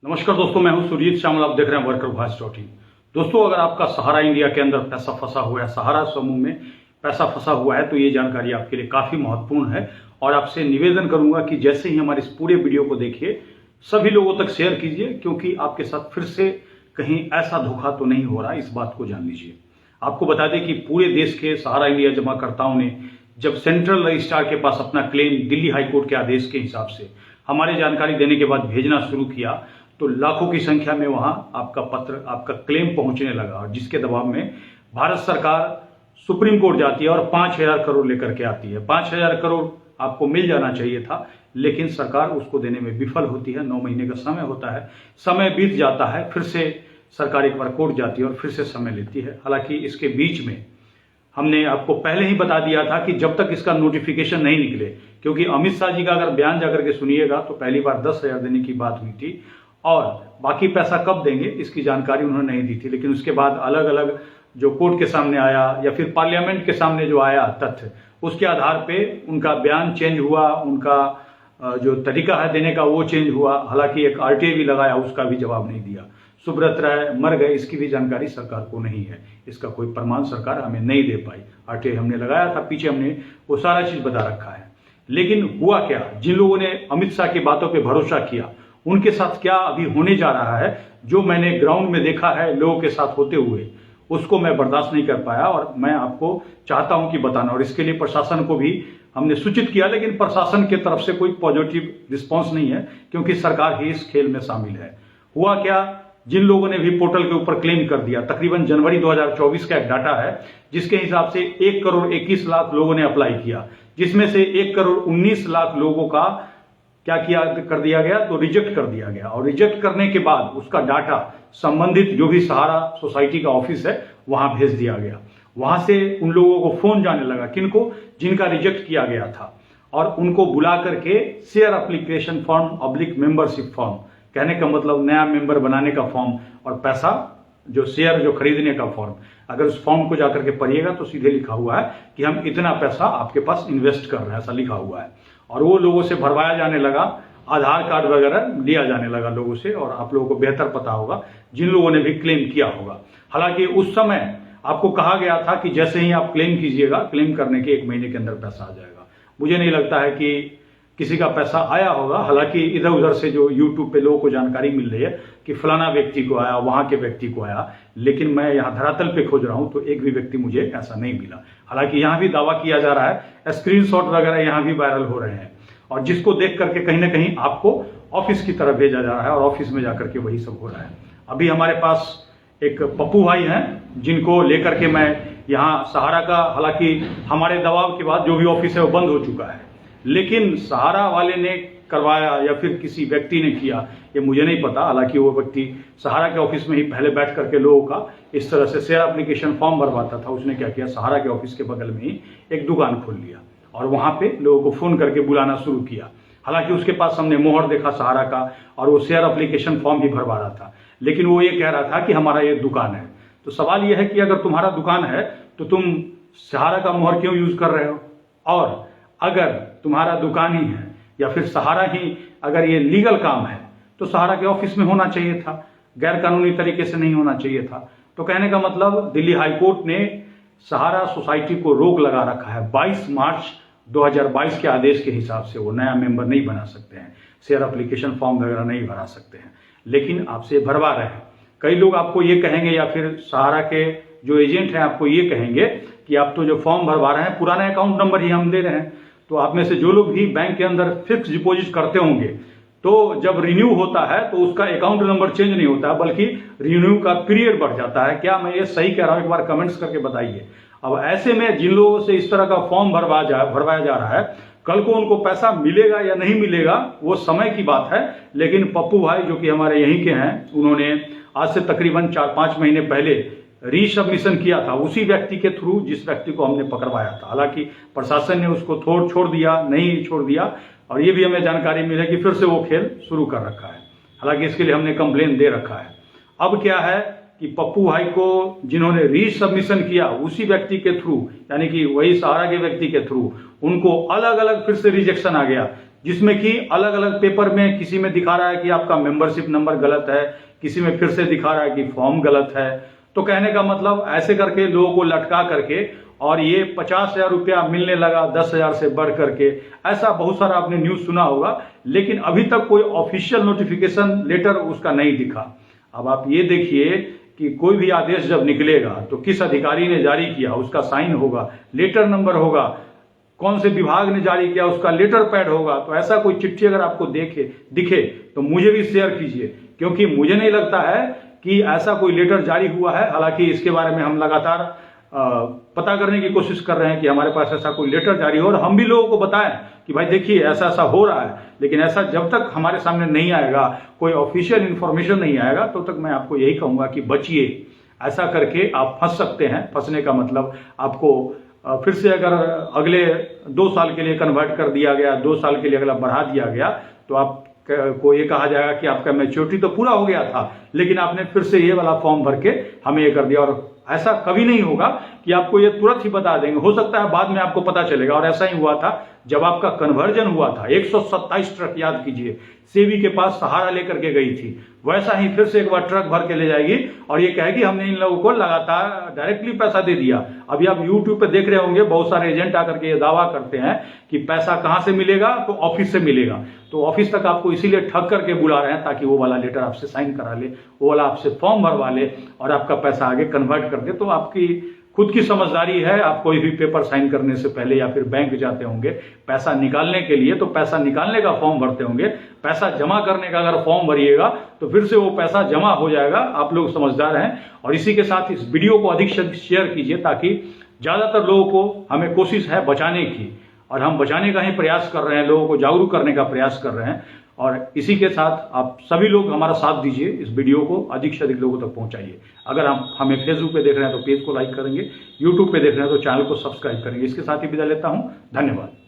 नमस्कार दोस्तों, मैं हूं सुरजीत श्यामल। आप देख रहे हैं वर्कर वॉइस .in। दोस्तों, अगर आपका सहारा इंडिया के अंदर पैसा फंसा हुआ है, सहारा समूह में पैसा फंसा हुआ है, तो ये जानकारी आपके लिए काफ़ी महत्वपूर्ण है। और आपसे निवेदन करूंगा कि जैसे ही हमारे इस पूरे वीडियो को देखिए, सभी लोगों तक शेयर कीजिए, क्योंकि आपके साथ फिर से कहीं ऐसा धोखा तो नहीं हो रहा, इस बात को जान लीजिए। आपको बता दें कि पूरे देश के सहारा इंडिया जमाकर्ताओं ने जब सेंट्रल रजिस्ट्रार के पास अपना क्लेम दिल्ली हाईकोर्ट के आदेश के हिसाब से हमारे जानकारी देने के बाद भेजना शुरू किया, तो लाखों की संख्या में वहां आपका पत्र, आपका क्लेम पहुंचने लगा। और जिसके दबाव में भारत सरकार सुप्रीम कोर्ट जाती है और 5,000 करोड़ लेकर के आती है। 5,000 करोड़ आपको मिल जाना चाहिए था, लेकिन सरकार उसको देने में विफल होती है। 9 महीने का समय होता है, समय बीत जाता है, फिर से सरकार एक बार कोर्ट जाती है और फिर से समय लेती है। हालांकि इसके बीच में हमने आपको पहले ही बता दिया था कि जब तक इसका नोटिफिकेशन नहीं निकले, क्योंकि अमित शाह जी का अगर बयान जाकर के सुनिएगा तो पहली बार 10,000 देने की बात हुई थी और बाकी पैसा कब देंगे इसकी जानकारी उन्होंने नहीं दी थी। लेकिन उसके बाद अलग अलग जो कोर्ट के सामने आया या फिर पार्लियामेंट के सामने जो आया तथ्य, उसके आधार पे उनका बयान चेंज हुआ, उनका जो तरीका है देने का वो चेंज हुआ। हालांकि एक RTA भी लगाया, उसका भी जवाब नहीं दिया। सुब्रत राय मर गए, इसकी भी जानकारी सरकार को नहीं है, इसका कोई प्रमाण सरकार हमें नहीं दे पाई। RTA हमने लगाया था, पीछे हमने वो सारा चीज बता रखा है। लेकिन हुआ क्या, जिन लोगों ने अमित शाह की बातों पर भरोसा किया, उनके साथ क्या अभी होने जा रहा है, जो मैंने ग्राउंड में देखा है लोगों के साथ होते हुए, उसको मैं बर्दाश्त नहीं कर पाया और मैं आपको चाहता हूं कि बताना। और इसके लिए प्रशासन को भी हमने सूचित किया, लेकिन प्रशासन की तरफ से कोई पॉजिटिव रिस्पांस नहीं है, क्योंकि सरकार ही इस खेल में शामिल है। हुआ क्या, जिन लोगों ने भी पोर्टल के ऊपर क्लेम कर दिया, तकरीबन जनवरी 2024 का एक डाटा है जिसके हिसाब से 1 करोड़ 21 लाख लोगों ने अप्लाई किया, जिसमें से 1 करोड़ 19 लाख लोगों का क्या किया कर दिया गया, तो रिजेक्ट कर दिया गया। और रिजेक्ट करने के बाद उसका डाटा संबंधित जो भी सहारा सोसाइटी का ऑफिस है वहां भेज दिया गया। वहां से उन लोगों को फोन जाने लगा, किनको, जिनका रिजेक्ट किया गया था, और उनको बुला करके share application form / membership form, कहने का मतलब नया मेंबर बनाने का फॉर्म और पैसा जो शेयर जो खरीदने का फॉर्म। अगर उस फॉर्म को जाकर के पढ़िएगा तो सीधे लिखा हुआ है कि हम इतना पैसा आपके पास इन्वेस्ट कर रहे हैं, ऐसा लिखा हुआ है। और वो लोगों से भरवाया जाने लगा, आधार कार्ड वगैरह लिया जाने लगा लोगों से। और आप लोगों को बेहतर पता होगा जिन लोगों ने भी क्लेम किया होगा। हालांकि उस समय आपको कहा गया था कि जैसे ही आप क्लेम कीजिएगा, क्लेम करने के 1 महीने के अंदर पैसा आ जाएगा। मुझे नहीं लगता है कि किसी का पैसा आया होगा। हालांकि इधर उधर से जो YouTube पे लोगों को जानकारी मिल रही है कि फलाना व्यक्ति को आया, वहां के व्यक्ति को आया, लेकिन मैं यहाँ धरातल पे खोज रहा हूं तो एक भी व्यक्ति मुझे ऐसा नहीं मिला। हालांकि यहाँ भी दावा किया जा रहा है, स्क्रीनशॉट वगैरह यहाँ भी वायरल हो रहे हैं, और जिसको देख करके कहीं ना कहीं आपको ऑफिस की तरफ भेजा जा रहा है और ऑफिस में जाकर के वही सब हो रहा है। अभी हमारे पास एक पप्पू भाई हैं, जिनको लेकर के मैं यहाँ सहारा का, हालांकि हमारे दबाव के बाद जो भी ऑफिस है वो बंद हो चुका है, लेकिन सहारा वाले ने करवाया या फिर किसी व्यक्ति ने किया, ये मुझे नहीं पता। हालांकि वो व्यक्ति सहारा के ऑफिस में ही पहले बैठ करके लोगों का इस तरह से शेयर एप्लीकेशन फॉर्म भरवाता था। उसने क्या किया, सहारा के ऑफिस के बगल में ही एक दुकान खोल लिया और वहां पे लोगों को फोन करके बुलाना शुरू किया। हालांकि उसके पास हमने मोहर देखा सहारा का, और वो शेयर एप्लीकेशन फॉर्म भी भरवा रहा था, लेकिन वो ये कह रहा था कि हमारा ये दुकान है। तो सवाल यह है कि अगर तुम्हारा दुकान है तो तुम सहारा का मोहर क्यों यूज कर रहे हो? और अगर तुम्हारा दुकान ही है या फिर सहारा ही अगर ये लीगल काम है तो सहारा के ऑफिस में होना चाहिए था, गैर कानूनी तरीके से नहीं होना चाहिए था। तो कहने का मतलब दिल्ली हाईकोर्ट ने सहारा सोसाइटी को रोक लगा रखा है। 22 मार्च 2022 के आदेश के हिसाब से वो नया मेंबर नहीं बना सकते हैं, शेयर एप्लीकेशन फॉर्म वगैरह नहीं भरा सकते हैं, लेकिन आपसे भरवा रहे हैं। कई लोग आपको ये कहेंगे, या फिर सहारा के जो एजेंट हैं आपको ये कहेंगे कि आप तो जो फॉर्म भरवा रहे हैं पुराना अकाउंट नंबर ही हम दे रहे हैं। तो आप में से जो लोग भी बैंक के अंदर फिक्स डिपॉजिट करते होंगे, तो जब रिन्यू होता है तो उसका अकाउंट नंबर चेंज नहीं होता है, बल्कि रिन्यू का पीरियड बढ़ जाता है। क्या मैं ये सही कह रहा हूं? एक बार कमेंट्स करके बताइए। अब ऐसे में जिन लोगों से इस तरह का फॉर्म भरवाया जा रहा है, कल को उनको पैसा मिलेगा या नहीं मिलेगा वो समय की बात है। लेकिन पप्पू भाई जो कि हमारे यहीं के हैं, उन्होंने आज से तकरीबन 4-5 महीने पहले रीसबमिशन किया था उसी व्यक्ति के थ्रू जिस व्यक्ति को हमने पकड़वाया था। हालांकि प्रशासन ने उसको छोड़ दिया, नहीं छोड़ दिया, और ये भी हमें जानकारी मिली कि फिर से वो खेल शुरू कर रखा है। हालांकि इसके लिए हमने कंप्लेन दे रखा है। अब क्या है कि पप्पू भाई को जिन्होंने रीसबमिशन किया उसी व्यक्ति के थ्रू, यानी कि वही सहारा के व्यक्ति के थ्रू, उनको अलग अलग फिर से रिजेक्शन आ गया। जिसमें कि अलग अलग पेपर में किसी में दिखा रहा है कि आपका मेंबरशिप नंबर गलत है, किसी में फिर से दिखा रहा है कि फॉर्म गलत है। तो कहने का मतलब ऐसे करके लोगों को लटका करके और ये 50,000 रुपया मिलने लगा 10,000 से बढ़ करके, ऐसा बहुत सारा आपने न्यूज सुना होगा, लेकिन अभी तक कोई ऑफिशियल नोटिफिकेशन लेटर उसका नहीं दिखा। अब आप ये देखिए कि कोई भी आदेश जब निकलेगा तो किस अधिकारी ने जारी किया उसका साइन होगा, लेटर नंबर होगा, कौन से विभाग ने जारी किया उसका लेटर पैड होगा। तो ऐसा कोई चिट्ठी अगर आपको दिखे तो मुझे भी शेयर कीजिए, क्योंकि मुझे नहीं लगता है कि ऐसा कोई लेटर जारी हुआ है। हालांकि इसके बारे में हम लगातार पता करने की कोशिश कर रहे हैं कि हमारे पास ऐसा कोई लेटर जारी हो और हम भी लोगों को बताएं कि भाई देखिए ऐसा ऐसा हो रहा है। लेकिन ऐसा जब तक हमारे सामने नहीं आएगा, कोई ऑफिशियल इंफॉर्मेशन नहीं आएगा, तो तक मैं आपको यही कहूंगा कि बचिए। ऐसा करके आप फंस सकते हैं। फंसने का मतलब आपको फिर से अगर अगले 2 साल के लिए कन्वर्ट कर दिया गया, 2 साल के लिए अगला बढ़ा दिया गया, तो आप को ये कहा जाएगा कि आपका मैच्योरिटी तो पूरा हो गया था, लेकिन आपने फिर से ये वाला फॉर्म भर के हमें ये कर दिया। और ऐसा कभी नहीं होगा कि आपको ये तुरंत ही बता देंगे, हो सकता है बाद में आपको पता चलेगा। और ऐसा ही हुआ था जब आपका कन्वर्जन हुआ था। 127 ट्रक, याद कीजिए, सेबी के पास सहारा लेकर के गई थी, वैसा ही फिर से एक बार ट्रक भर के ले जाएगी और ये कहेगी हमने इन लोगों को लगातार डायरेक्टली पैसा दे दिया। अभी आप यूट्यूब पे देख रहे होंगे, बहुत सारे एजेंट आकर के ये दावा करते हैं कि पैसा कहां से मिलेगा, तो ऑफिस से मिलेगा। तो ऑफिस तक आपको इसीलिए ठग करके बुला रहे हैं ताकि वो वाला लेटर आपसे साइन करा ले, वो वाला आपसे फॉर्म भरवा ले और आपका पैसा आगे कन्वर्ट कर दे। तो आपकी खुद की समझदारी है। आप कोई भी पेपर साइन करने से पहले या फिर बैंक जाते होंगे पैसा निकालने के लिए, तो पैसा निकालने का फॉर्म भरते होंगे, पैसा जमा करने का अगर फॉर्म भरिएगा तो फिर से वो पैसा जमा हो जाएगा। आप लोग समझदार हैं। और इसी के साथ इस वीडियो को अधिक से अधिक शेयर कीजिए ताकि ज्यादातर लोगों को, हमें कोशिश है बचाने की और हम बचाने का ही प्रयास कर रहे हैं, लोगों को जागरूक करने का प्रयास कर रहे हैं। और इसी के साथ आप सभी लोग हमारा साथ दीजिए, इस वीडियो को अधिक से अधिक लोगों तक पहुंचाइए। अगर आप हमें फेसबुक पे देख रहे हैं तो पेज को लाइक करेंगे, यूट्यूब पे देख रहे हैं तो चैनल को सब्सक्राइब करेंगे। इसके साथ ही विदा लेता हूं, धन्यवाद।